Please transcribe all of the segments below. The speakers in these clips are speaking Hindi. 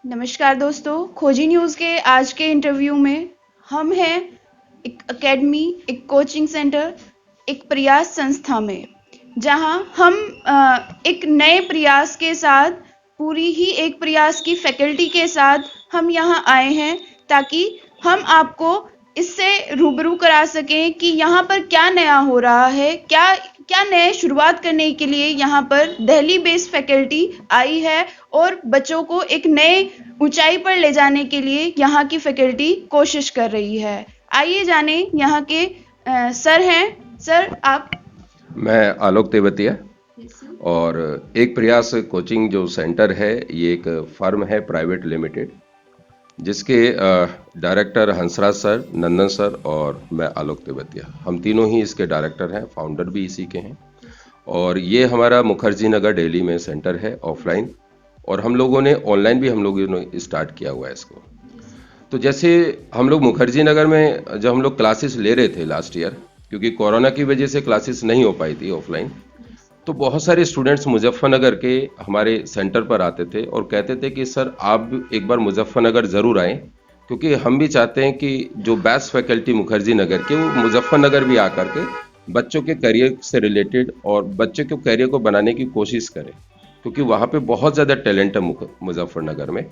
नमस्कार दोस्तों, खोजी न्यूज़ के आज के इंटरव्यू में हम हैं एक एकेडमी, एक कोचिंग सेंटर, एक प्रयास संस्था में, जहां हम एक नए प्रयास के साथ, पूरी ही एक प्रयास की फैकल्टी के साथ हम यहां आए हैं ताकि हम आपको इससे रूबरू करा सकें कि यहाँ पर क्या नया हो रहा है, क्या क्या नए शुरुआत करने के लिए यहाँ पर दिल्ली बेस्ड फैकल्टी आई है और बच्चों को एक नए ऊंचाई पर ले जाने के लिए यहाँ की फैकल्टी कोशिश कर रही है। आइए जाने यहाँ के सर हैं। सर आप। मैं आलोक तेवतिया और एक प्रयास कोचिंग जो सेंटर है ये एक फर्म है प्राइवेट लिमिटेड जिसके डायरेक्टर हंसराज सर, नंदन सर और मैं आलोक तेवतिया, हम तीनों ही इसके डायरेक्टर हैं, फाउंडर भी इसी के हैं। और ये हमारा मुखर्जी नगर दिल्ली में सेंटर है ऑफलाइन, और हम लोगों ने ऑनलाइन भी हम लोगों ने स्टार्ट किया हुआ है इसको। तो जैसे हम लोग मुखर्जी नगर में जब हम लोग क्लासेस ले रहे थे लास्ट ईयर, क्योंकि कोरोना की वजह से क्लासेस नहीं हो पाई थी ऑफलाइन, तो बहुत सारे स्टूडेंट्स मुजफ्फरनगर के हमारे सेंटर पर आते थे और कहते थे कि सर आप एक बार मुजफ्फरनगर ज़रूर आएँ, क्योंकि हम भी चाहते हैं कि जो बेस्ट फैकल्टी मुखर्जी नगर के वो मुजफ्फरनगर भी आकर के बच्चों के करियर से रिलेटेड और बच्चों के करियर को बनाने की कोशिश करें, क्योंकि वहाँ पे बहुत ज़्यादा टैलेंट है मुजफ्फरनगर में।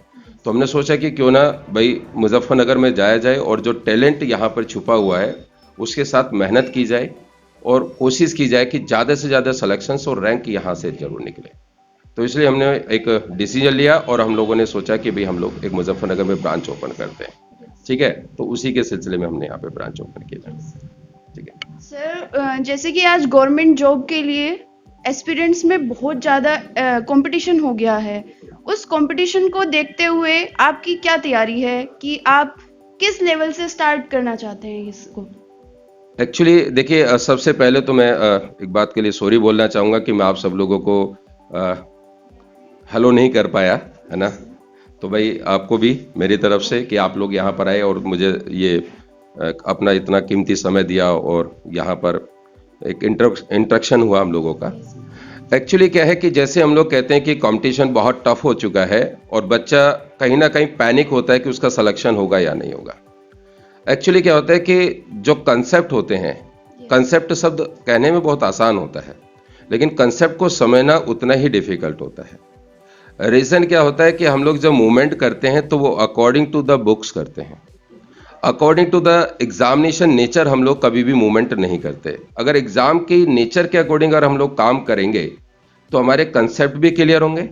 तो हमने सोचा कि क्यों ना भाई मुजफ्फरनगर में जाया जाए और जो टैलेंट यहाँ पर छुपा हुआ है उसके साथ मेहनत की जाए और कोशिश की जाए कि ज़्यादा से ज़्यादा सिलेक्शंस और रैंक यहाँ से जरूर निकले। तो इसलिए हमने एक डिसीजन लिया और हम लोगों ने सोचा कि भाई हम लोग एक मुजफ्फरनगर में ब्रांच ओपन करते हैं। ठीक है, तो उसी के सिलसिले में हमने यहाँ पे ब्रांच ओपन किया। ठीक है सर, जैसे कि आज गवर्नमेंट जॉब के लिए एस्पिरेंट्स में बहुत ज़्यादा कंपटीशन हो गया है। उस कंपटीशन को देखते हुए आपकी क्या तैयारी है कि आप किस लेवल से स्टार्ट करना चाहते हैं इसको? एक्चुअली देखिए, सबसे पहले तो मैं एक बात के लिए सॉरी बोलना चाहूँगा कि मैं आप सब लोगों को हेलो नहीं कर पाया, है ना। तो भाई आपको भी मेरी तरफ से कि आप लोग यहाँ पर आए और मुझे ये अपना इतना कीमती समय दिया और यहाँ पर एक इंट्रक्शन हुआ हम लोगों का। एक्चुअली क्या है कि जैसे हम लोग कहते हैं कि कंपटीशन बहुत टफ हो चुका है और बच्चा कहीं ना कहीं पैनिक होता है कि उसका सिलेक्शन होगा या नहीं होगा। एक्चुअली क्या होता है कि जो कंसेप्ट होते हैं, कंसेप्ट शब्द कहने में बहुत आसान होता है, लेकिन कंसेप्ट को समझना उतना ही डिफिकल्ट होता है। रीज़न क्या होता है कि हम लोग जब मूवमेंट करते हैं तो वो अकॉर्डिंग टू द बुक्स करते हैं, according to the examination nature हम लोग कभी भी मूवमेंट नहीं करते। अगर एग्जाम की नेचर के अकॉर्डिंग अगर हम लोग काम करेंगे तो हमारे कंसेप्ट भी क्लियर होंगे।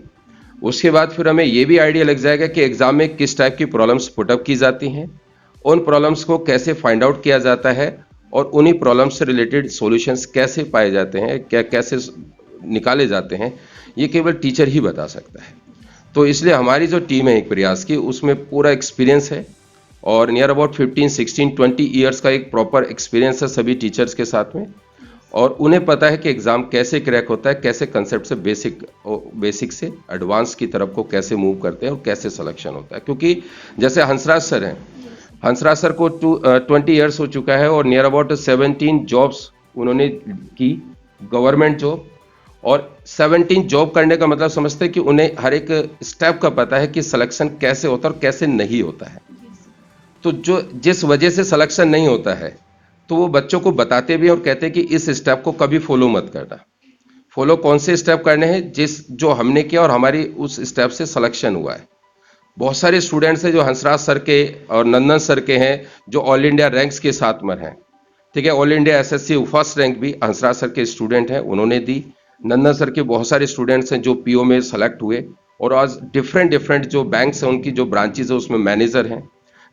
उसके बाद फिर हमें ये भी आइडिया लग जाएगा कि एग्जाम में किस टाइप की प्रॉब्लम्स पुटअप की जाती हैं, उन प्रॉब्लम्स को कैसे फाइंड आउट किया जाता है और उन्हीं प्रॉब्लम्स से रिलेटेड सॉल्यूशंस कैसे पाए जाते हैं, क्या कैसे निकाले जाते हैं, ये केवल टीचर ही बता सकता है। तो इसलिए हमारी जो टीम है एक प्रयास की, उसमें पूरा एक्सपीरियंस है और नियर अबाउट 15, 16, 20 ईयर्स का एक प्रॉपर एक्सपीरियंस है सभी टीचर्स के साथ में, और उन्हें पता है कि एग्ज़ाम कैसे क्रैक होता है, कैसे कंसेप्ट से बेसिक से एडवांस की तरफ को कैसे मूव करते हैं और कैसे सिलेक्शन होता है। क्योंकि जैसे हंसराज सर हैं, हंसराज सर को 20 ईयर्स हो चुका है और नियर अबाउट 17 जॉब्स उन्होंने की, गवर्नमेंट जॉब। और 17 जॉब करने का मतलब समझते हैं कि उन्हें हर एक स्टेप का पता है कि सिलेक्शन कैसे होता है और कैसे नहीं होता है। तो जो जिस वजह से सिलेक्शन नहीं होता है तो वो बच्चों को बताते भी हैं और कहते हैं कि इस स्टेप को कभी फॉलो मत करना। फॉलो कौन से स्टेप करने हैं, जो हमने किया और हमारी उस स्टेप से सिलेक्शन हुआ है। बहुत सारे स्टूडेंट्स हैं जो हंसराज सर के और नंदन सर के हैं, जो ऑल इंडिया रैंक्स के साथ में हैं। ठीक है, all India SSC first rank भी हंसराज सर के स्टूडेंट हैं, उन्होंने दी। नंदन सर के बहुत सारे स्टूडेंट्स हैं जो पीओ में सेलेक्ट हुए और आज डिफरेंट डिफरेंट जो बैंक्स हैं उनकी जो ब्रांचेज है उसमें मैनेजर हैं।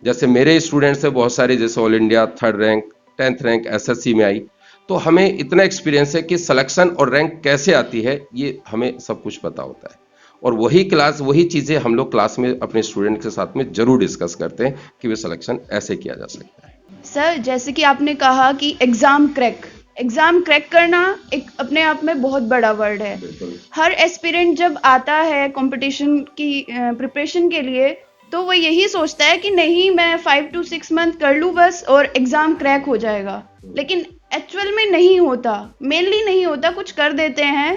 जैसे मेरे स्टूडेंट्स हैं बहुत सारे, जैसे all India 3rd rank 10th rank SSC में आई। तो हमें इतना एक्सपीरियंस है कि सिलेक्शन और रैंक कैसे आती है ये हमें सब कुछ पता होता है, और वही चीज़ें हम लोग क्लास में अपने स्टूडेंट के साथ में जरूर डिस्कस करते हैं कि वे सिलेक्शन ऐसे किया जा सकता है। सर, जैसे कि आपने कहा कि एग्जाम क्रैक करना एक अपने आप में बहुत बड़ा वर्ड है। हर एस्पिरेंट जब आता है कंपटीशन की प्रिपरेशन के लिए तो वो यही सोचता है कि नहीं, मैं 5 to 6 मंथ कर लूँ बस और एग्जाम क्रैक हो जाएगा। लेकिन एक्चुअल में नहीं होता, मेनली नहीं होता। कुछ कर देते हैं,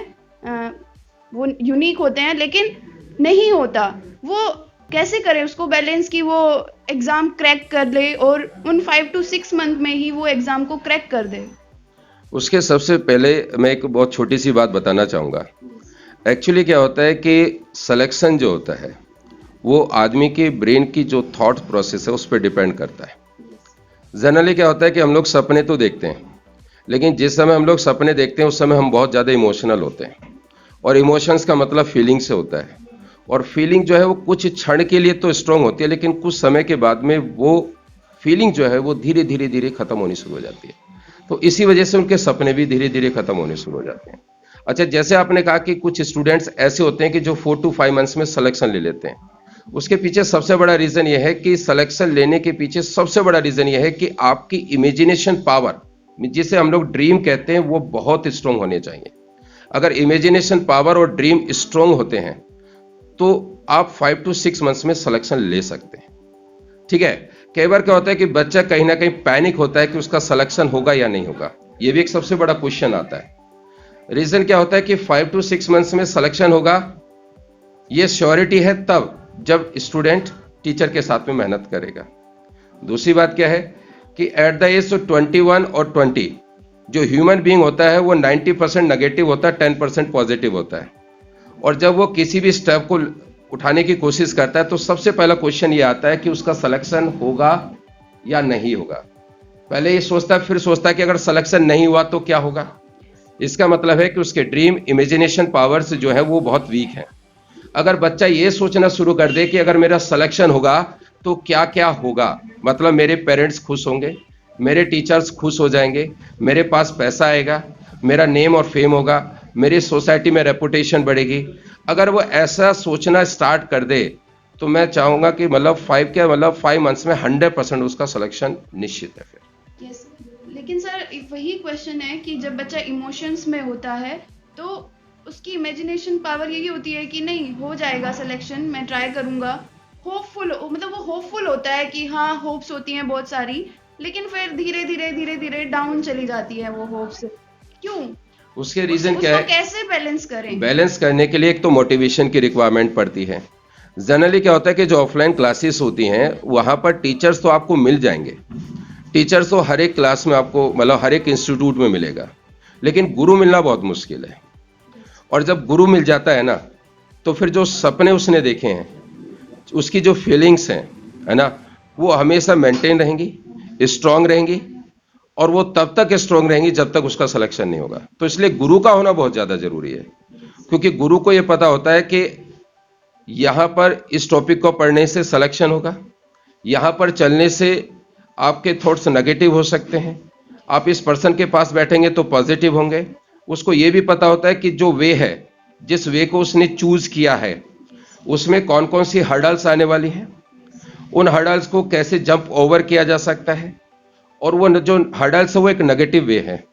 वो यूनिक होते हैं, लेकिन नहीं होता। वो कैसे करें उसको बैलेंस कि वो एग्जाम क्रैक कर ले और उन 5 to 6 मंथ में ही वो एग्जाम को क्रैक कर दे? उसके सबसे पहले मैं एक बहुत छोटी सी बात बताना चाहूँगा। एक्चुअली क्या होता है कि सिलेक्शन जो होता है वो आदमी के ब्रेन की जो थॉट प्रोसेस है उस पर डिपेंड करता है। जनरली क्या होता है कि हम लोग सपने तो देखते हैं, लेकिन जिस समय हम लोग सपने देखते हैं उस समय हम बहुत ज़्यादा इमोशनल होते हैं, और इमोशंस का मतलब फीलिंग से होता है। और फीलिंग जो है वो कुछ क्षण के लिए तो स्ट्रांग होती है, लेकिन कुछ समय के बाद में वो फीलिंग जो है वो धीरे धीरे धीरे खत्म होनी शुरू हो जाती है। तो इसी वजह से उनके सपने भी धीरे धीरे खत्म होने शुरू हो जाते हैं। अच्छा, जैसे आपने कहा कि कुछ स्टूडेंट्स ऐसे होते हैं कि जो 4 to 5 मंथ्स में सिलेक्शन ले लेते हैं, उसके पीछे सबसे बड़ा रीजन यह है कि सिलेक्शन लेने के पीछे सबसे बड़ा रीजन यह है कि आपकी इमेजिनेशन पावर, जिसे हम लोग ड्रीम कहते हैं, वो बहुत स्ट्रांग होने चाहिए। अगर इमेजिनेशन पावर और ड्रीम स्ट्रांग होते हैं तो आप 5 to 6 मंथ्स में सिलेक्शन ले सकते हैं। ठीक है। कई बार क्या होता है कि बच्चा कहीं ना कहीं पैनिक होता है कि उसका सिलेक्शन होगा या नहीं होगा, ये भी एक सबसे बड़ा क्वेश्चन आता है। रीजन क्या होता है कि 5 to 6 मंथ्स में सिलेक्शन होगा, ये श्योरिटी है तब जब स्टूडेंट टीचर के साथ में मेहनत करेगा। दूसरी बात क्या है कि एट द एज ऑफ 21 और 20 जो ह्यूमन बीइंग होता है वो 90% नेगेटिव होता है, 10% पॉजिटिव होता है। और जब वो किसी भी स्टेप को उठाने की कोशिश करता है तो सबसे पहला क्वेश्चन ये आता है कि उसका सिलेक्शन होगा या नहीं होगा। पहले ये सोचता है, फिर सोचता है कि अगर सिलेक्शन नहीं हुआ तो क्या होगा। इसका मतलब है कि उसके ड्रीम इमेजिनेशन पावर्स जो है वो बहुत वीक है। अगर बच्चा ये सोचना शुरू कर दे कि अगर मेरा सिलेक्शन होगा तो क्या क्या होगा, मतलब मेरे पेरेंट्स खुश होंगे, मेरे टीचर्स खुश हो जाएंगे, मेरे पास पैसा आएगा, मेरा नेम और फेम होगा, मेरी सोसाइटी में रेपुटेशन बढ़ेगी। अगर वो ऐसा सोचना स्टार्ट कर दे तो मैं चाहूँगा कि मतलब 5 मंथ्स में 100% उसका सिलेक्शन निश्चित है फिर। यस, लेकिन सर वही क्वेश्चन है कि जब बच्चा इमोशंस में होता है तो उसकी इमेजिनेशन पावर यही होती है कि नहीं हो जाएगा सिलेक्शन, मैं ट्राई करूंगा। होपफुल, मतलब वो होपफुल होता है कि हाँ होप्स होती हैं बहुत सारी, लेकिन फिर धीरे धीरे डाउन चली जाती है वो होप्स। क्यों? उसके रीजन क्या है? कैसे बैलेंस करें? बैलेंस करने के लिए एक तो मोटिवेशन की रिक्वायरमेंट पड़ती है। जनरली क्या होता है कि जो ऑफलाइन क्लासेस होती हैं वहां पर टीचर्स तो आपको मिल जाएंगे, टीचर्स तो हर एक क्लास में आपको, मतलब हर एक इंस्टीट्यूट में मिलेगा, लेकिन गुरु मिलना बहुत मुश्किल है। और जब गुरु मिल जाता है ना तो फिर जो सपने उसने देखे हैं, उसकी जो फीलिंग्स हैं, है ना, वो हमेशा मेंटेन रहेंगी, स्ट्रांग रहेंगी, और वो तब तक स्ट्रांग रहेंगी जब तक उसका सिलेक्शन नहीं होगा। तो इसलिए गुरु का होना बहुत ज़्यादा जरूरी है, क्योंकि गुरु को ये पता होता है कि यहाँ पर इस टॉपिक को पढ़ने से सिलेक्शन होगा, यहाँ पर चलने से आपके थॉट्स नेगेटिव हो सकते हैं, आप इस पर्सन के पास बैठेंगे तो पॉजिटिव होंगे। उसको ये भी पता होता है कि जो वे है, जिस वे को उसने चूज किया है, उसमें कौन कौन सी हर्डल्स आने वाली हैं, उन हर्डल्स को कैसे जंप ओवर किया जा सकता है, और वो जो हर्डल्स है वो एक नेगेटिव वे है,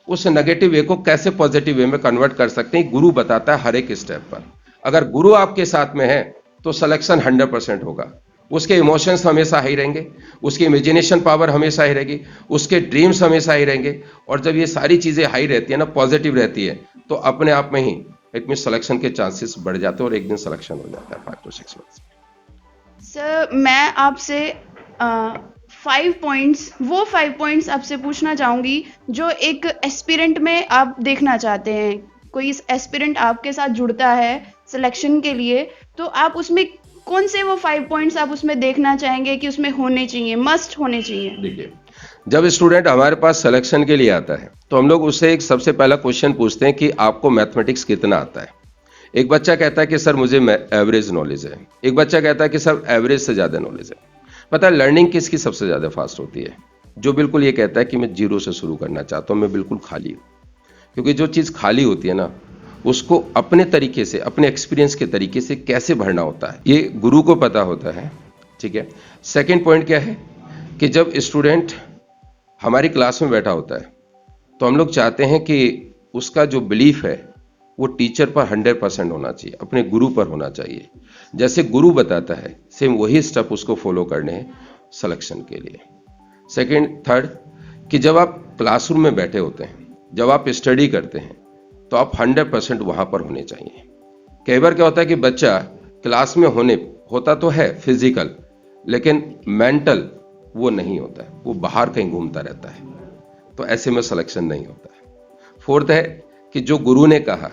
उस नेगेटिव वे को कैसे पॉजिटिव वे में कन्वर्ट कर सकते हैं, गुरु बताता है हर एक स्टेप पर। अगर गुरु आपके साथ में है तो सिलेक्शन 100% होगा। उसके इमोशंस हमेशा हाई रहेंगे, उसकी इमेजिनेशन पावर हमेशा हाई रहेगी, उसके ड्रीम्स हमेशा हाई रहेंगे, और जब ये सारी चीज़ें हाई रहती है ना, पॉजिटिव रहती है, तो अपने आप में ही इसमें सिलेक्शन के चांसेस बढ़ जाते हैं और एक दिन सिलेक्शन हो जाता है 5 to 6 मंथ्स। सर मैं आपसे 5 पॉइंट्स आपसे पूछना चाहूँगी जो एक एस्पिरेंट में आप देखना चाहते हैं। कोई एस्पिरेंट आपके साथ जुड़ता है सिलेक्शन के लिए, तो आप उसमें कौन से वो 5 पॉइंट्स आप उसमें देखना चाहेंगे कि उसमें होने चाहिए, मस्ट होने चाहिए? देखिए, जब स्टूडेंट हमारे पास सिलेक्शन के लिए आता है तो हम लोग उससे एक सबसे पहला क्वेश्चन पूछते हैं कि आपको मैथमेटिक्स कितना आता है। एक बच्चा कहता है कि सर मुझे एवरेज नॉलेज है, एक बच्चा कहता है कि सर एवरेज से ज़्यादा नॉलेज है। पता है लर्निंग किसकी सबसे ज़्यादा फास्ट होती है? जो बिल्कुल ये कहता है कि मैं जीरो से शुरू करना चाहता हूँ, मैं बिल्कुल खाली हूँ। क्योंकि जो चीज़ खाली होती है ना, उसको अपने तरीके से, अपने एक्सपीरियंस के तरीके से कैसे भरना होता है, ये गुरु को पता होता है। ठीक है। सेकेंड पॉइंट क्या है कि जब स्टूडेंट हमारी क्लास में बैठा होता है तो हम लोग चाहते हैं कि उसका जो बिलीफ है वो टीचर पर 100% होना चाहिए, अपने गुरु पर होना चाहिए। जैसे गुरु बताता है सेम वही स्टेप उसको फॉलो करने हैं सिलेक्शन के लिए। सेकंड, थर्ड, कि जब आप क्लासरूम में बैठे होते हैं, जब आप स्टडी करते हैं, तो आप 100% वहाँ पर होने चाहिए। कई बार क्या होता है कि बच्चा क्लास में होता तो है फिजिकल, लेकिन मेंटल वो नहीं होता है, वो बाहर कहीं घूमता रहता है, तो ऐसे में सिलेक्शन नहीं होता है। फोर्थ है कि जो गुरु ने कहा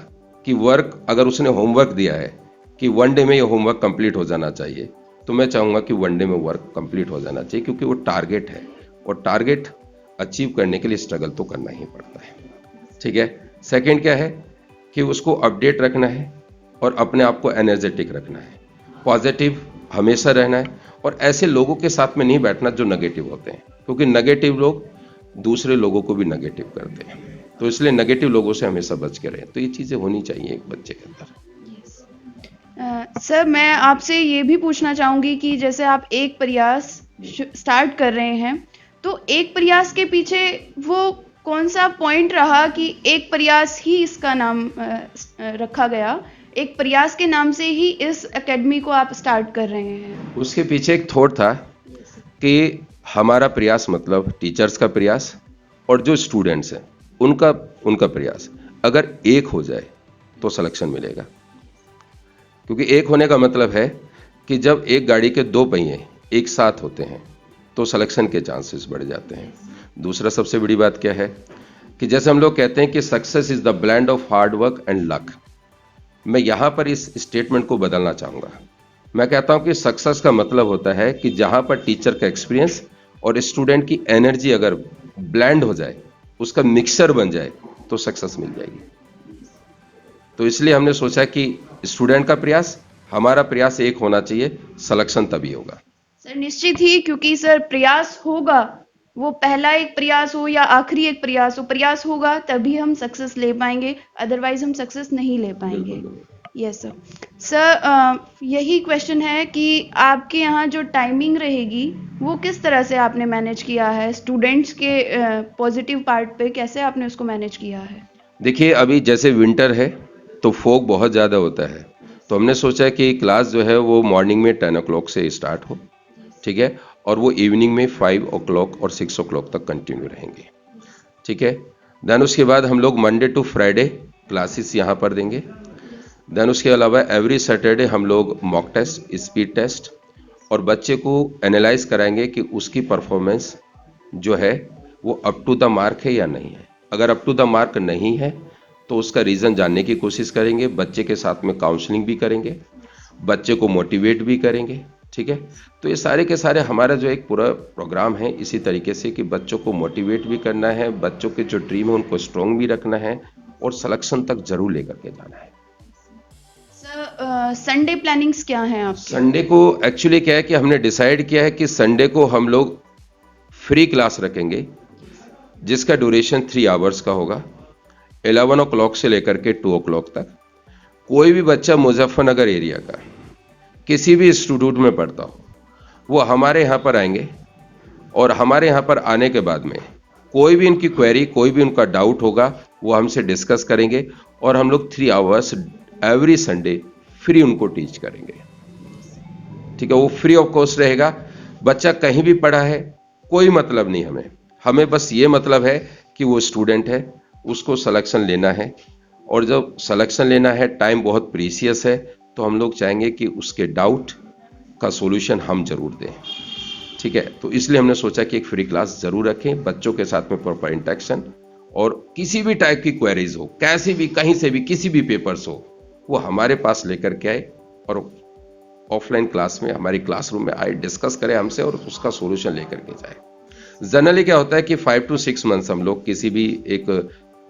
कि वर्क, अगर उसने होमवर्क दिया है कि 1 डे में ये होमवर्क कंप्लीट हो जाना चाहिए, तो मैं चाहूँगा कि 1 डे में वर्क कंप्लीट हो जाना चाहिए, क्योंकि वो टारगेट है और टारगेट अचीव करने के लिए स्ट्रगल तो करना ही पड़ता है। ठीक है। सेकंड क्या है कि उसको अपडेट रखना है और अपने आप को एनर्जेटिक रखना है, पॉजिटिव हमेशा रहना है, और ऐसे लोगों के साथ में नहीं बैठना जो नेगेटिव होते हैं, क्योंकि नेगेटिव लोग दूसरे लोगों को भी नेगेटिव करते हैं, तो इसलिए नेगेटिव लोगों से हमेशा बच के रहें। तो ये चीज़ें होनी चाहिए एक बच्चे के अंदर। सर, मैं आपसे ये भी पूछना चाहूँगी कि जैसे आप एक प्रयास स्टार्ट कर रहे हैं, तो एक प्रयास के पीछे वो कौन सा पॉइंट रहा कि एक प्रयास ही इसका नाम रखा गया, एक प्रयास के नाम से ही इस एकेडमी को आप स्टार्ट कर रहे हैं? उसके पीछे एक थॉट था कि हमारा प्रयास मतलब टीचर्स का प्रयास और जो स्टूडेंट्स हैं उनका प्रयास अगर एक हो जाए तो सिलेक्शन मिलेगा, क्योंकि एक होने का मतलब है कि जब एक गाड़ी के 2 पहिए एक साथ होते हैं तो सिलेक्शन के चांसेस बढ़ जाते हैं। दूसरा सबसे बड़ी बात क्या है कि जैसे हम लोग कहते हैं कि success is the blend of hard work and luck, मैं यहां पर इस स्टेटमेंट को बदलना चाहूंगा। मैं कहता हूं कि सक्सेस का मतलब होता है कि जहां पर टीचर का एक्सपीरियंस और स्टूडेंट की एनर्जी अगर ब्लेंड हो जाए, उसका मिक्सचर बन जाए, तो सक्सेस मिल जाएगी। तो इसलिए हमने सोचा कि स्टूडेंट का प्रयास, हमारा प्रयास एक होना चाहिए, सिलेक्शन तभी होगा। सर निश्चित ही, क्योंकि सर प्रयास होगा, वो पहला एक प्रयास हो या आखिरी एक प्रयास हो, प्रयास होगा तभी हम सक्सेस ले पाएंगे, अदरवाइज हम सक्सेस नहीं ले पाएंगे। Yes sir. सर यही क्वेश्चन है कि आपके यहाँ जो टाइमिंग रहेगी वो किस तरह से आपने मैनेज किया है, स्टूडेंट्स के पॉजिटिव पार्ट पे कैसे आपने उसको मैनेज किया है? देखिए, अभी जैसे विंटर है तो फॉग बहुत ज़्यादा होता है, तो हमने सोचा कि क्लास जो है वो मॉर्निंग में 10 o'clock से स्टार्ट हो, ठीक है, और वो इवनिंग में 5 o'clock और 6 o'clock तक कंटिन्यू रहेंगे। ठीक है। देन उसके बाद हम लोग मंडे टू फ्राइडे क्लासेस यहाँ पर देंगे। देन उसके अलावा एवरी सैटरडे हम लोग मॉक टेस्ट, स्पीड टेस्ट, और बच्चे को एनालाइज कराएंगे कि उसकी परफॉर्मेंस जो है वो अप टू द मार्क है या नहीं है। अगर अप टू द मार्क नहीं है तो उसका रीज़न जानने की कोशिश करेंगे, बच्चे के साथ में काउंसलिंग भी करेंगे, बच्चे को मोटिवेट भी करेंगे। ठीक है। तो ये सारे के सारे हमारा जो एक पूरा प्रोग्राम है इसी तरीके से कि बच्चों को मोटिवेट भी करना है, बच्चों के जो ड्रीम है उनको स्ट्रॉन्ग भी रखना है और सिलेक्शन तक जरूर लेकर के जाना है। सर संडे प्लानिंग्स क्या हैं आपके? संडे को एक्चुअली क्या है कि हमने डिसाइड किया है कि संडे को हम लोग फ्री क्लास रखेंगे, जिसका ड्यूरेशन 3 आवर्स का होगा, 11 o'clock से लेकर के 2 o'clock तक। कोई भी बच्चा मुजफ्फरनगर एरिया का किसी भी इंस्टीट्यूट में पढ़ता हो, वो हमारे यहाँ पर आएंगे और हमारे यहाँ पर आने के बाद में कोई भी इनकी क्वेरी, कोई भी उनका डाउट होगा, वो हमसे डिस्कस करेंगे और हम लोग 3 आवर्स एवरी संडे फ्री उनको टीच करेंगे। ठीक है। वो फ्री ऑफ कॉस्ट रहेगा। बच्चा कहीं भी पढ़ा है, कोई मतलब नहीं हमें बस ये मतलब है कि वो स्टूडेंट है, उसको सिलेक्शन लेना है, और जब सिलेक्शन लेना है, टाइम बहुत प्रीसियस है, तो हम लोग चाहेंगे कि उसके डाउट का सॉल्यूशन हम जरूर दें। ठीक है। तो इसलिए हमने सोचा कि एक फ्री क्लास जरूर रखें, बच्चों के साथ में प्रॉपर इंटरेक्शन, और किसी भी टाइप की क्वेरीज हो, कैसे भी, कहीं से भी, किसी भी पेपर्स हो, वो हमारे पास लेकर के आए और ऑफलाइन क्लास में हमारी क्लासरूम में आए, डिस्कस करें हमसे और उसका सॉल्यूशन लेकर के जाए। जनरली क्या होता है कि 5 to 6 मंथ्स हम लोग किसी भी एक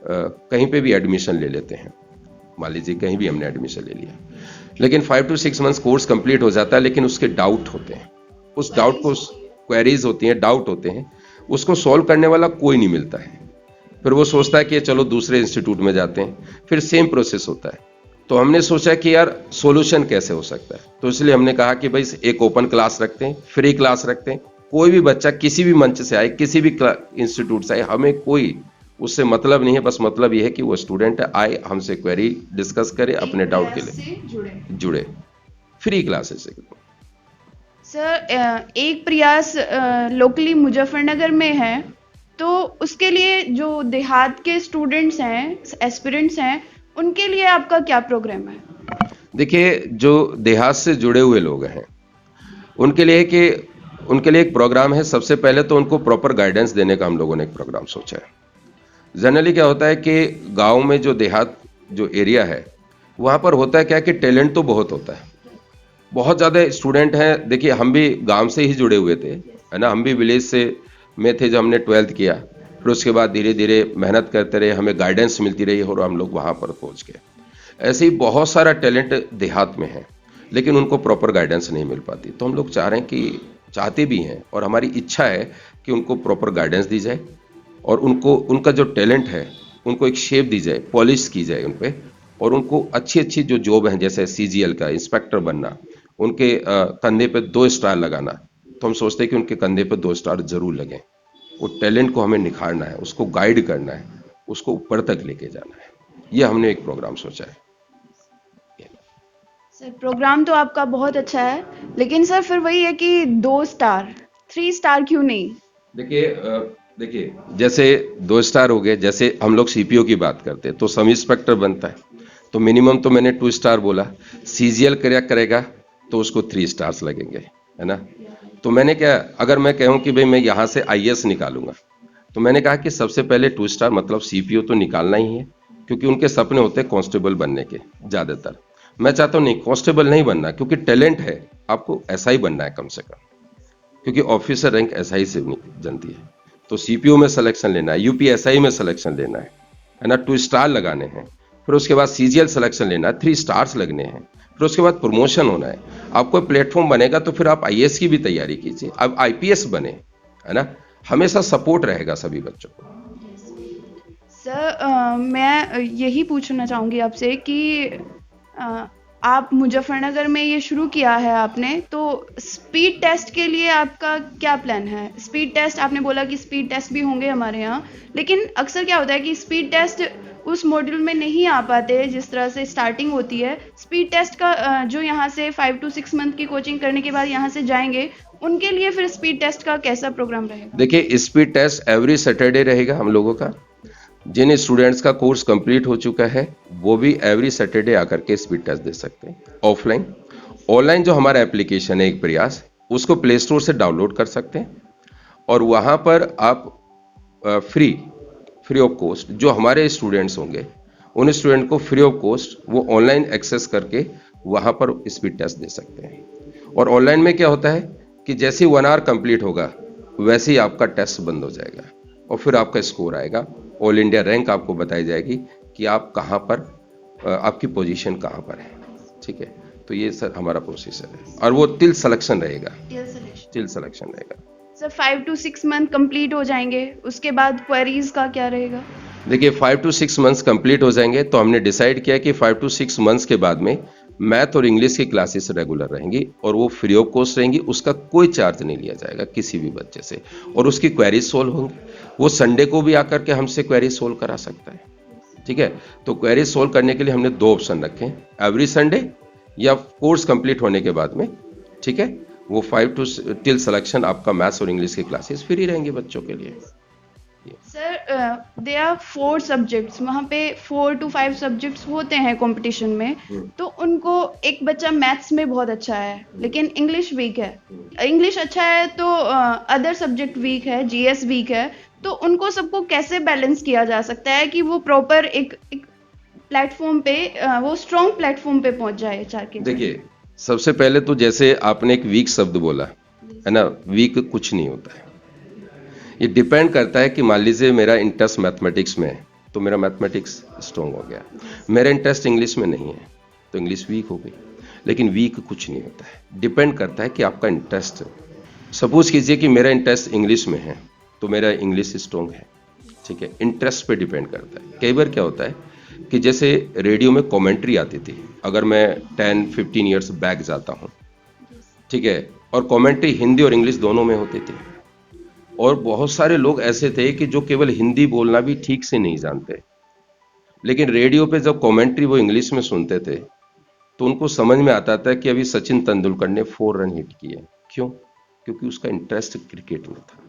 कहीं पे भी एडमिशन ले लेते हैं, मान लीजिए कहीं भी हमने एडमिशन ले लिया, लेकिन 5 to 6 मंथ्स कोर्स कंप्लीट हो जाता है, लेकिन उसके डाउट होते हैं, उस डाउट को, क्वेरीज होती हैं, डाउट होते हैं, उसको सॉल्व करने वाला कोई नहीं मिलता है। फिर वो सोचता है कि चलो दूसरे इंस्टीट्यूट में जाते हैं, फिर सेम प्रोसेस होता है। तो हमने सोचा कि यार सॉल्यूशन कैसे हो सकता है, तो इसलिए हमने कहा कि भाई एक ओपन क्लास रखते हैं, फ्री क्लास रखते हैं, कोई भी बच्चा किसी भी मंच से आए, किसी भी इंस्टीट्यूट से आए, हमें कोई उससे मतलब नहीं है, बस मतलब ये है कि वो स्टूडेंट आए, हमसे क्वेरी डिस्कस करे, अपने डाउट के लिए जुड़े। Free classes. सर एक प्रयास लोकली मुजफ्फरनगर में है, तो उसके लिए जो देहात के स्टूडेंट्स हैं, एस्पिरेंट्स हैं, उनके लिए आपका क्या प्रोग्राम है? देखिए, जो देहात से जुड़े हुए लोग हैं उनके लिए कि उनके लिए एक प्रोग्राम है। सबसे पहले तो उनको प्रॉपर गाइडेंस देने का हम लोगों ने एक प्रोग्राम सोचा है। जनरली क्या होता है कि गांव में जो देहात जो एरिया है वहाँ पर होता है क्या कि टैलेंट तो बहुत होता है, बहुत ज़्यादा स्टूडेंट हैं। देखिए, हम भी गांव से ही जुड़े हुए थे, है ना। हम भी विलेज से में थे जब हमने 12th किया। फिर उसके बाद धीरे धीरे मेहनत करते रहे, हमें गाइडेंस मिलती रही और हम लोग वहाँ पर पहुँच गए। ऐसे ही बहुत सारा टैलेंट देहात में है, लेकिन उनको प्रॉपर गाइडेंस नहीं मिल पाती। तो हम लोग चाह रहे हैं कि चाहते भी हैं और हमारी इच्छा है कि उनको प्रॉपर गाइडेंस दी जाए और उनको उनका जो टैलेंट है उनको एक शेप दी जाए, पॉलिश की जाए उन पे, और उनको अच्छी अच्छी जो जॉब हैं जैसे सीजीएल का इंस्पेक्टर बनना, उनके कंधे पे 2 स्टार लगाना। तो हम सोचते हैं कि उनके कंधे पे 2 स्टार जरूर लगें। वो टैलेंट को हमें निखारना है, उसको गाइड करना है, उसको ऊपर तक लेके जाना है। ये हमने एक प्रोग्राम सोचा है। सर प्रोग्राम तो आपका बहुत अच्छा है, लेकिन सर फिर वही है कि 2 स्टार, 3 स्टार क्यों नहीं? देखिए, जैसे 2 स्टार हो गए, जैसे हम लोग सीपीओ की बात करते हैं तो सब इंस्पेक्टर बनता है, तो मिनिमम तो मैंने 2 स्टार बोला। सीजीएल करेगा तो उसको 3 स्टार्स लगेंगे, है ना। तो मैंने क्या, अगर मैं कहूँ कि भाई मैं यहाँ से आईएएस निकालूंगा, तो मैंने कहा कि सबसे पहले 2 स्टार मतलब सीपीओ तो निकालना ही है, क्योंकि उनके सपने होते हैं कांस्टेबल बनने के ज़्यादातर। मैं चाहता हूँ नहीं, कांस्टेबल नहीं बनना, क्योंकि टैलेंट है आपको ऐसा ही बनना है कम से कम, क्योंकि ऑफिसर रैंक एसआई से जनती है। तो सीपीओ में सिलेक्शन लेना है, यूपीएसआई में सिलेक्शन लेना है ना, 2 स्टार लगाने हैं। फिर उसके बाद सीजीएल सिलेक्शन लेना है, 3 स्टार्स लगने हैं। फिर उसके बाद प्रमोशन होना है। आपको प्लेटफॉर्म बनेगा तो फिर आप आईएएस की भी तैयारी कीजिए, अब आईपीएस बने, है ना। हमेशा सपोर्ट रहेगा सभी बच्चों को। सर मैं यही पूछना चाहूँगी आपसे कि अ, आप मुजफ्फरनगर में ये शुरू किया है आपने, तो स्पीड टेस्ट के लिए आपका क्या प्लान है? स्पीड टेस्ट आपने बोला कि स्पीड टेस्ट भी होंगे हमारे यहाँ, लेकिन अक्सर क्या होता है कि स्पीड टेस्ट उस मॉड्यूल में नहीं आ पाते जिस तरह से स्टार्टिंग होती है। स्पीड टेस्ट का जो यहाँ से 5 to 6 मंथ की कोचिंग करने के बाद यहाँ से जाएंगे, उनके लिए फिर स्पीड टेस्ट का कैसा प्रोग्राम रहेगा? देखिए, स्पीड टेस्ट एवरी सैटरडे रहेगा हम लोगों का। जिन स्टूडेंट्स का कोर्स कंप्लीट हो चुका है वो भी एवरी सैटरडे आकर के स्पीड टेस्ट दे सकते हैं, ऑफलाइन। ऑनलाइन जो हमारा एप्लीकेशन है एक प्रयास, उसको प्ले स्टोर से डाउनलोड कर सकते हैं और वहाँ पर आप फ्री ऑफ कॉस्ट जो हमारे स्टूडेंट्स होंगे उन स्टूडेंट को फ्री ऑफ कॉस्ट वो ऑनलाइन एक्सेस करके वहाँ पर स्पीड टेस्ट दे सकते हैं। और ऑनलाइन में क्या होता है कि जैसे ही 1 आवर कंप्लीट होगा वैसे ही आपका टेस्ट बंद हो जाएगा और फिर आपका स्कोर आएगा, ऑल इंडिया रैंक आपको बताई जाएगी कि आप कहाँ पर, आपकी पोजीशन कहाँ पर है। ठीक है, तो ये सर हमारा प्रोसेसर है और वो टिल सिलेक्शन रहेगा, टिल सिलेक्शन रहेगा। सर 5 to 6 मंथ कंप्लीट हो जाएंगे, उसके बाद क्वेरीज का क्या रहेगा? देखिए, 5 to 6 मंथ्स कंप्लीट हो जाएंगे तो हमने डिसाइड किया कि 5 to 6 मंथ्स के बाद में मैथ और इंग्लिश की क्लासेस रेगुलर रहेंगी और वो फ्री ऑफ कॉस्ट रहेंगी, उसका कोई चार्ज नहीं लिया जाएगा किसी भी बच्चे से, और उसकी क्वेरीज सोल्व होंगी। वो संडे को भी आकर के हमसे क्वेरी सोल्व करा सकता है। ठीक है, तो क्वेरी सोल्व करने के लिए हमने 2 ऑप्शन रखे हैं, एवरी संडे या कोर्स कंप्लीट होने के बाद में। ठीक है, वो 5 टिल सिलेक्शन आपका मैथ्स और इंग्लिश की क्लासेस फ्री रहेंगे बच्चों के लिए। सर दे आर 4 सब्जेक्ट्स, वहाँ पे 4 to 5 सब्जेक्ट्स होते हैं कंपटीशन में, तो उनको एक बच्चा मैथ्स में बहुत अच्छा है लेकिन इंग्लिश वीक है, इंग्लिश अच्छा है तो अदर सब्जेक्ट वीक है, जीएस वीक है, तो उनको सबको कैसे बैलेंस किया जा सकता है कि वो प्रॉपर एक प्लेटफॉर्म पे वो स्ट्रॉन्ग प्लेटफॉर्म पे पहुंच जाए चार के? देखिए, सबसे पहले तो जैसे आपने एक वीक शब्द बोला, है ना, वीक कुछ नहीं होता है। ये डिपेंड करता है कि मान लीजिए मेरा इंटरेस्ट मैथमेटिक्स में है तो मेरा मैथमेटिक्स स्ट्रॉन्ग हो गया, मेरा इंटरेस्ट इंग्लिश में नहीं है तो इंग्लिश वीक हो गई। लेकिन वीक कुछ नहीं होता है, डिपेंड करता है कि आपका इंटरेस्ट। सपोज कीजिए कि मेरा इंटरेस्ट इंग्लिश में है तो मेरा इंग्लिश स्ट्रॉन्ग है। ठीक है, इंटरेस्ट पे डिपेंड करता है। कई बार क्या होता है कि जैसे रेडियो में कमेंट्री आती थी, अगर मैं 10-15 ईयर्स बैक जाता हूँ, ठीक है, और कमेंट्री हिंदी और इंग्लिश दोनों में होती थी, और बहुत सारे लोग ऐसे थे कि जो केवल हिंदी बोलना भी ठीक से नहीं जानते, लेकिन रेडियो पे जब कमेंट्री वो इंग्लिश में सुनते थे तो उनको समझ में आता था कि अभी सचिन तेंदुलकर ने 4 रन हिट किए। क्यों? क्योंकि उसका इंटरेस्ट क्रिकेट में था।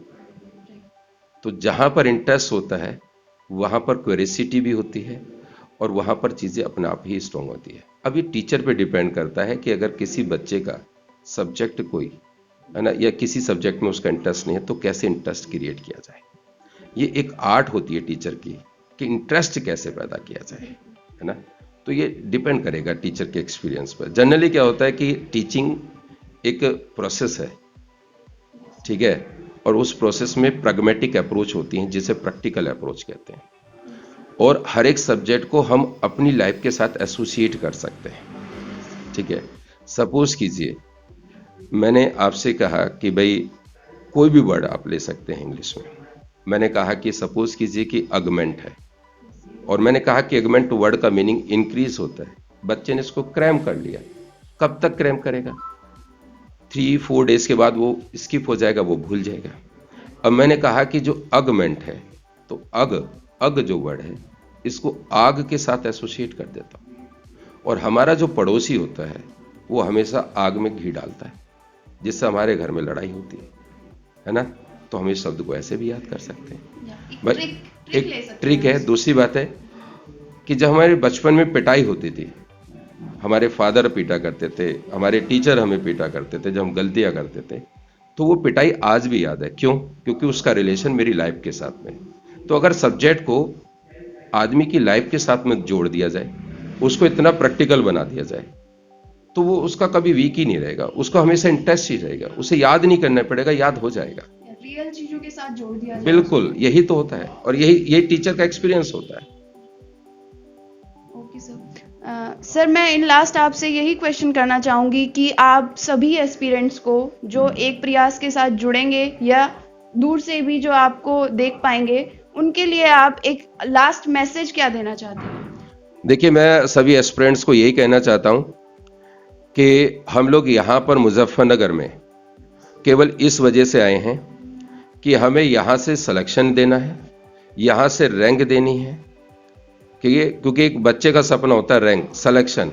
तो जहां पर इंटरेस्ट होता है वहां पर क्यूरियोसिटी भी होती है और वहां पर चीजें अपने आप ही स्ट्रांग होती है। अब ये टीचर पे डिपेंड करता है कि अगर किसी बच्चे का सब्जेक्ट कोई है ना, या किसी सब्जेक्ट में उसका इंटरेस्ट नहीं है, तो कैसे इंटरेस्ट क्रिएट किया जाए। ये एक आर्ट होती है टीचर की कि इंटरेस्ट कैसे पैदा किया जाए, है ना। तो ये डिपेंड करेगा टीचर के एक्सपीरियंस पर। जनरली क्या होता है कि टीचिंग एक प्रोसेस है, ठीक है, और उस प्रोसेस में प्रैग्मेटिक अप्रोच होती है जिसे प्रैक्टिकल अप्रोच कहते हैं, और हर एक सब्जेक्ट को हम अपनी लाइफ के साथ एसोसिएट कर सकते हैं, ठीक है। सपोज कीजिए मैंने आपसे कहा कि भाई कोई भी वर्ड आप ले सकते हैं इंग्लिश में। मैंने कहा कि सपोज कीजिए कि अगमेंट है, और मैंने कहा कि अगमेंट वर्ड का मीनिंग इंक्रीज होता है। बच्चे ने इसको क्रैम कर लिया। कब तक क्रैम करेगा? 3-4 डेज के बाद वो स्किप हो जाएगा, वो भूल जाएगा। अब मैंने कहा कि जो अगमेंट है, तो अग जो वर्ड है, इसको आग के साथ एसोसिएट कर देता हूं। और हमारा जो पड़ोसी होता है वो हमेशा आग में घी डालता है, जिससे हमारे घर में लड़ाई होती है ना। तो हम इस शब्द को ऐसे भी याद कर सकते हैं। भाई एक ट्रिक है। दूसरी बात है कि जब हमारे बचपन में पिटाई होती थी, हमारे फादर पीटा करते थे, हमारे टीचर हमें पीटा करते थे जब हम गलतियां करते थे, तो वो पिटाई आज भी याद है। क्यों? क्योंकि उसका रिलेशन मेरी लाइफ के साथ में। तो अगर सब्जेक्ट को आदमी की लाइफ के साथ में जोड़ दिया जाए, उसको इतना प्रैक्टिकल बना दिया जाए, तो वो उसका कभी वीक ही नहीं रहेगा, उसको हमेशा इंटरेस्ट ही रहेगा। उसे याद नहीं करना पड़ेगा, याद हो जाएगा। रियल चीजों के साथ जोड़ दिया जाए। बिल्कुल, यही तो होता है, और यही टीचर का एक्सपीरियंस होता है। Okay sir. सर मैं इन लास्ट आपसे यही क्वेश्चन करना चाहूंगी कि आप सभी एस्पिरेंट्स को जो एक प्रयास के साथ जुड़ेंगे या दूर से भी जो आपको देख पाएंगे, उनके लिए आप एक लास्ट मैसेज क्या देना चाहते हैं? देखिए, मैं सभी एस्पिरेंट्स को यही कहना चाहता हूं कि हम लोग यहाँ पर मुजफ्फरनगर में केवल इस वजह से आए हैं कि हमें यहाँ से सिलेक्शन देना है, यहाँ से रैंक देनी है। क्योंकि एक बच्चे का सपना होता है रैंक, सिलेक्शन।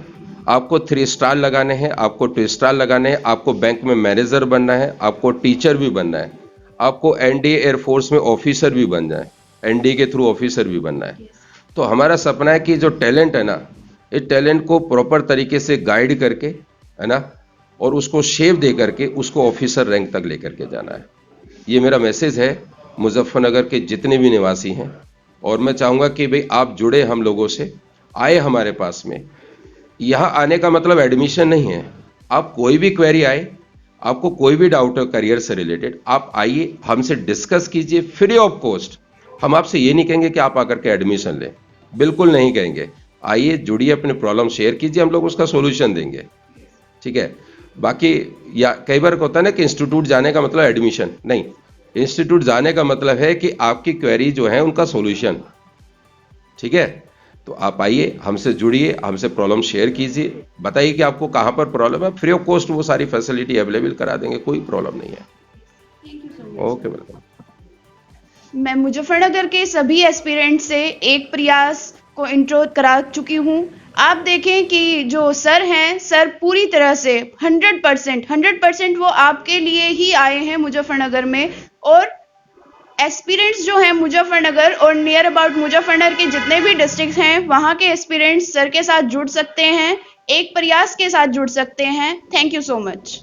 आपको 3 स्टार लगाने हैं, आपको 2 स्टार लगाने हैं, आपको बैंक में मैनेजर बनना है, आपको टीचर भी बनना है, आपको एनडीए एयरफोर्स में ऑफिसर भी बनना है, एनडीए के थ्रू ऑफिसर भी बनना है। तो हमारा सपना है कि जो टैलेंट है ना, इस टैलेंट को प्रॉपर तरीके से गाइड करके, है ना, और उसको शेप दे करके उसको ऑफिसर रैंक तक लेकर के जाना है। ये मेरा मैसेज है मुजफ्फरनगर के जितने भी निवासी हैं। और मैं चाहूँगा कि भाई आप जुड़े हम लोगों से, आए हमारे पास में। यहाँ आने का मतलब एडमिशन नहीं है। आप कोई भी क्वेरी आए, आपको कोई भी डाउट हो करियर से रिलेटेड, आप आइए, हमसे डिस्कस कीजिए फ्री ऑफ कॉस्ट। हम आपसे ये नहीं कहेंगे कि आप आकर के एडमिशन लें, बिल्कुल नहीं कहेंगे। आइए, जुड़िए, अपने प्रॉब्लम शेयर कीजिए, हम लोग उसका सोल्यूशन देंगे, ठीक है। बाकी या कई बार होता है ना कि इंस्टीट्यूट जाने का मतलब एडमिशन नहीं। इंस्टीट्यूट जाने का मतलब है कि आपकी क्वेरी जो है उनका सॉल्यूशन, ठीक है। तो आप आइए, हमसे जुड़िए, हमसे प्रॉब्लम शेयर कीजिए, बताइए कि आपको कहाँ पर प्रॉब्लम है। फ्री ऑफ कॉस्ट वो सारी फैसिलिटी अवेलेबल करा देंगे, कोई प्रॉब्लम नहीं है। Thank you so much. Okay, welcome. मैं मुजफ्फरनगर के सभी एस्पिरेंट से एक प्रयास को इंट्रो करा चुकी हूँ। आप देखें कि जो सर हैं, सर पूरी तरह से 100% वो आपके लिए ही आए हैं मुजफ्फरनगर में। और एस्पिरेंट्स जो हैं मुजफ्फरनगर और नियर अबाउट मुजफ्फरनगर के जितने भी डिस्ट्रिक्ट हैं, वहाँ के एस्पिरेंट्स सर के साथ जुड़ सकते हैं, एक प्रयास के साथ जुड़ सकते हैं। Thank you so much.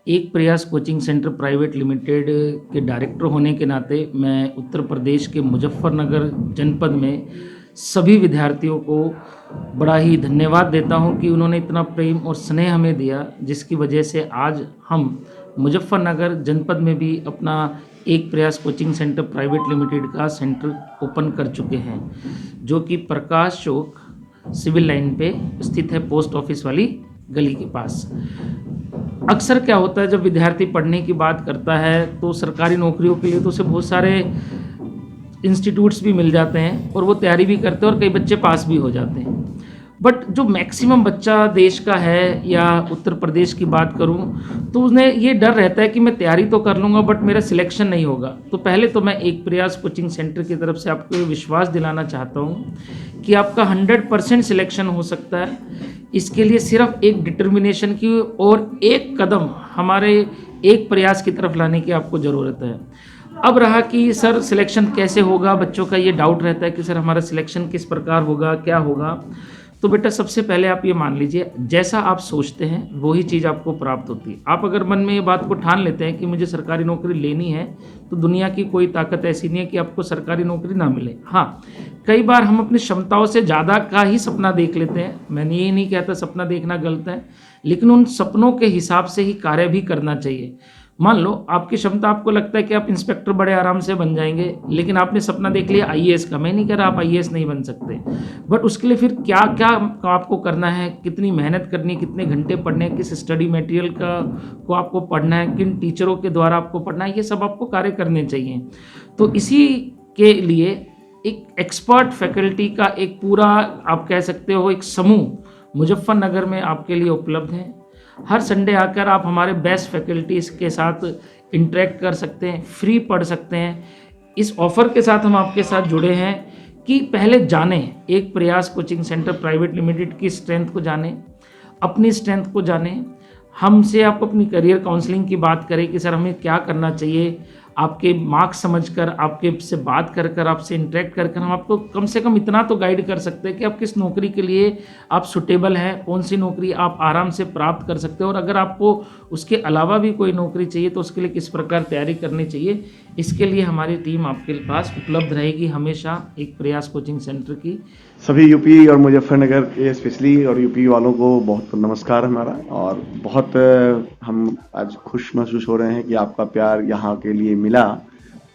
एक प्रयास कोचिंग सेंटर प्राइवेट लिमिटेड के डायरेक्टर होने के नाते मैं उत्तर प्रदेश के मुजफ्फरनगर जनपद में सभी विद्यार्थियों को बड़ा ही धन्यवाद देता हूं कि उन्होंने इतना प्रेम और स्नेह हमें दिया, जिसकी वजह से आज हम मुजफ्फरनगर जनपद में भी अपना एक प्रयास कोचिंग सेंटर प्राइवेट लिमिटेड का सेंटर ओपन कर चुके हैं, जो कि प्रकाश चौक सिविल लाइन पे स्थित है, पोस्ट ऑफिस वाली गली के पास। अक्सर क्या होता है, जब विद्यार्थी पढ़ने की बात करता है तो सरकारी नौकरियों के लिए तो उसे बहुत सारे इंस्टीट्यूट्स भी मिल जाते हैं और वो तैयारी भी करते हैं और कई बच्चे पास भी हो जाते हैं। बट जो मैक्सिमम बच्चा देश का है, या उत्तर प्रदेश की बात करूं, तो उन्हें ये डर रहता है कि मैं तैयारी तो कर लूँगा बट मेरा सिलेक्शन नहीं होगा। तो पहले तो मैं एक प्रयास कोचिंग सेंटर की तरफ से आपको ये विश्वास दिलाना चाहता हूँ कि आपका 100% सिलेक्शन हो सकता है। इसके लिए सिर्फ एक डिटर्मिनेशन की और एक कदम हमारे एक प्रयास की तरफ लाने की आपको ज़रूरत है। अब रहा कि सर सिलेक्शन कैसे होगा, बच्चों का ये डाउट रहता है कि सर हमारा सिलेक्शन किस प्रकार होगा, क्या होगा। तो बेटा सबसे पहले आप ये मान लीजिए, जैसा आप सोचते हैं वही चीज़ आपको प्राप्त होती है। आप अगर मन में ये बात को ठान लेते हैं कि मुझे सरकारी नौकरी लेनी है, तो दुनिया की कोई ताकत ऐसी नहीं है कि आपको सरकारी नौकरी ना मिले। हाँ, कई बार हम अपनी क्षमताओं से ज़्यादा का ही सपना देख लेते हैं। मैंने ये नहीं कहता सपना देखना गलत है, लेकिन उन सपनों के हिसाब से ही कार्य भी करना चाहिए। मान लो आपकी क्षमता, आपको लगता है कि आप इंस्पेक्टर बड़े आराम से बन जाएंगे, लेकिन आपने सपना देख लिया आईएएस का। मैं नहीं कह रहा आप आईएएस नहीं बन सकते, बट उसके लिए फिर क्या क्या आपको करना है, कितनी मेहनत करनी है, कितने घंटे पढ़ने हैं, किस स्टडी मटेरियल को आपको पढ़ना है, किन टीचरों के द्वारा आपको पढ़ना है, ये सब आपको कार्य करने चाहिए। तो इसी के लिए एक एक्सपर्ट फैकल्टी का एक पूरा, आप कह सकते हो, एक समूह मुजफ्फरनगर में आपके लिए उपलब्ध है। हर संडे आकर आप हमारे बेस्ट फैकल्टीज़ के साथ इंटरेक्ट कर सकते हैं, फ्री पढ़ सकते हैं। इस ऑफ़र के साथ हम आपके साथ जुड़े हैं कि पहले जानें, एक प्रयास कोचिंग सेंटर प्राइवेट लिमिटेड की स्ट्रेंथ को जानें, अपनी स्ट्रेंथ को जानें। हमसे आप अपनी करियर काउंसलिंग की बात करें कि सर हमें क्या करना चाहिए। आपके मार्क्स समझकर, आपके से बात कर कर, आपसे इंटरेक्ट कर कर हम आपको कम से कम इतना तो गाइड कर सकते हैं कि आप किस नौकरी के लिए आप सुटेबल हैं, कौन सी नौकरी आप आराम से प्राप्त कर सकते हो, और अगर आपको उसके अलावा भी कोई नौकरी चाहिए तो उसके लिए किस प्रकार तैयारी करनी चाहिए। इसके लिए हमारी टीम आपके पास उपलब्ध रहेगी हमेशा, एक प्रयास कोचिंग सेंटर की। सभी यूपी और मुजफ्फरनगर के स्पेशली और यूपी वालों को बहुत नमस्कार हमारा, और बहुत हम आज खुश महसूस हो रहे हैं कि आपका प्यार यहाँ के लिए मिला,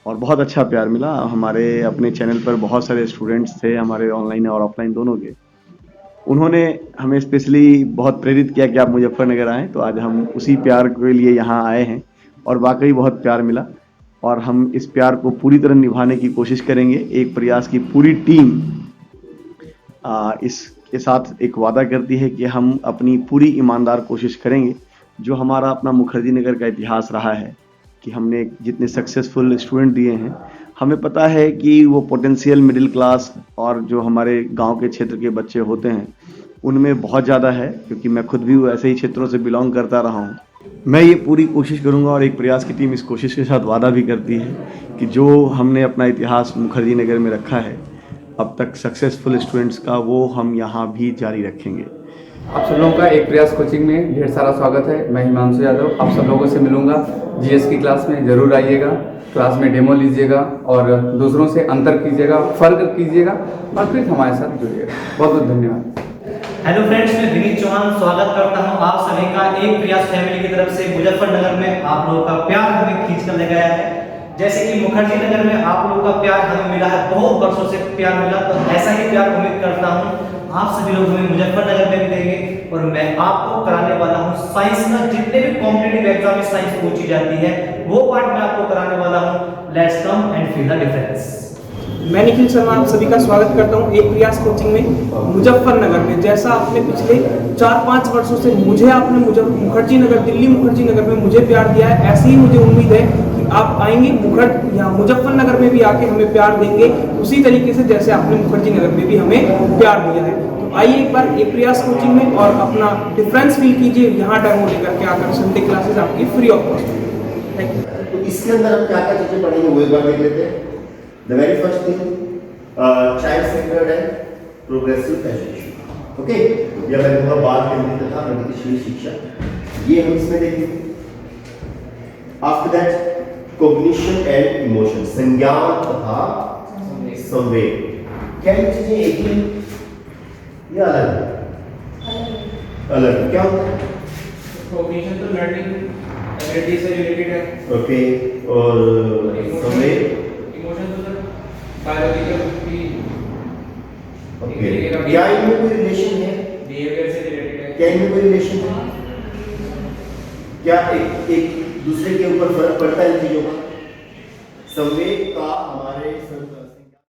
और बहुत अच्छा प्यार मिला। हमारे अपने चैनल पर बहुत सारे स्टूडेंट्स थे, हमारे ऑनलाइन और ऑफलाइन दोनों के। उन्होंने हमें स्पेशली बहुत प्रेरित किया कि आप मुजफ्फरनगर आएँ, तो आज हम उसी प्यार के लिए यहाँ आए हैं, और वाकई बहुत प्यार मिला, और हम इस प्यार को पूरी तरह निभाने की कोशिश करेंगे। एक प्रयास की पूरी टीम इसके साथ एक वादा करती है कि हम अपनी पूरी ईमानदार कोशिश करेंगे। जो हमारा अपना मुखर्जी नगर का इतिहास रहा है कि हमने जितने सक्सेसफुल स्टूडेंट दिए हैं, हमें पता है कि वो पोटेंशियल मिडिल क्लास और जो हमारे गांव के क्षेत्र के बच्चे होते हैं उनमें बहुत ज़्यादा है, क्योंकि मैं खुद भी ऐसे ही क्षेत्रों से बिलोंग करता रहा हूँ। मैं ये पूरी कोशिश करूँगा, और एक प्रयास की टीम इस कोशिश के साथ वादा भी करती है कि जो हमने अपना इतिहास मुखर्जी नगर में रखा है अब तक सक्सेसफुल स्टूडेंट्स का, वो हम यहाँ भी जारी रखेंगे। आप सब लोगों का एक प्रयास कोचिंग में ढेर सारा स्वागत है। मैं हिमांशु यादव आप सब लोगों से मिलूंगा। जीएस की क्लास में ज़रूर आइएगा, क्लास में डेमो लीजिएगा और दूसरों से अंतर कीजिएगा, फर्क कीजिएगा, और फिर हमारे साथ जुड़िएगा। बहुत बहुत धन्यवाद। हेलो फ्रेंड्स, मैं विनीत चौहान स्वागत करता हूं आप सभी का एक प्रयास फैमिली की तरफ से। मुजफ्फरनगर में आप लोगों का प्यार हमें खींच कर ले गया है, जैसे कि मुखर्जी नगर में आप लोगों का प्यार हमें मिला है, बहुत वर्षों से प्यार मिला, तो ऐसा ही प्यार उम्मीद करता हूं आप सभी लोग हमें मुजफ्फरनगर में मिलेंगे। और मैं आपको कराने वाला हूं साइंस का, जितने भी कॉम्पिटिटिव एग्जाम में साइंस पूछी जाती है वो पार्ट मैं आपको कराने वाला हूं। Let's come and feel the difference. मैं निखिल शर्मा आप सभी का स्वागत करता हूं एक प्रयास कोचिंग में मुजफ्फरनगर में। जैसा आपने पिछले 4-5 वर्षों से मुझे आपने मुखर्जी नगर, दिल्ली मुखर्जी नगर में मुझे प्यार दिया है, ऐसी ही मुझे उम्मीद है कि आप आएंगे यहाँ मुजफ्फरनगर में भी आके हमें प्यार देंगे, उसी तरीके से जैसे आपने मुखर्जी नगर में भी हमें प्यार दिया है। तो आइए एक बार एक प्रयास कोचिंग में और अपना डिफरेंस फील कीजिए। यहाँ डेमो लेकर के आकर संडे क्लासेस आपकी free of cost. Thank you. तो इसके अंदर हम क्या क्या चीजें पढ़ेंगे वो एक बार देख लेते हैं। The very first thing, child-centered and progressive education. Okay? या मैं कहूँगा बाल केंद्रित तथा प्रगतिशील शिक्षा, ये हम इसमें देखेंगे। After that, cognition and emotion, संज्ञान तथा संवेग। क्या ये चीजें एक ही या अलग है? अलग क्या होता है? कॉग्निशन तो लर्निंग एबिलिटी से रिलेटेड है। ओके, और संवेग बायोलॉजिकल की। ओके, क्या इनमें कोई रिलेशन है? बिहेवियर से रिलेटेड है। क्या इनमें कोई रिलेशन है? क्या एक दूसरे के ऊपर फर्क पड़ता है इन चीजों का? संवेग का हमारे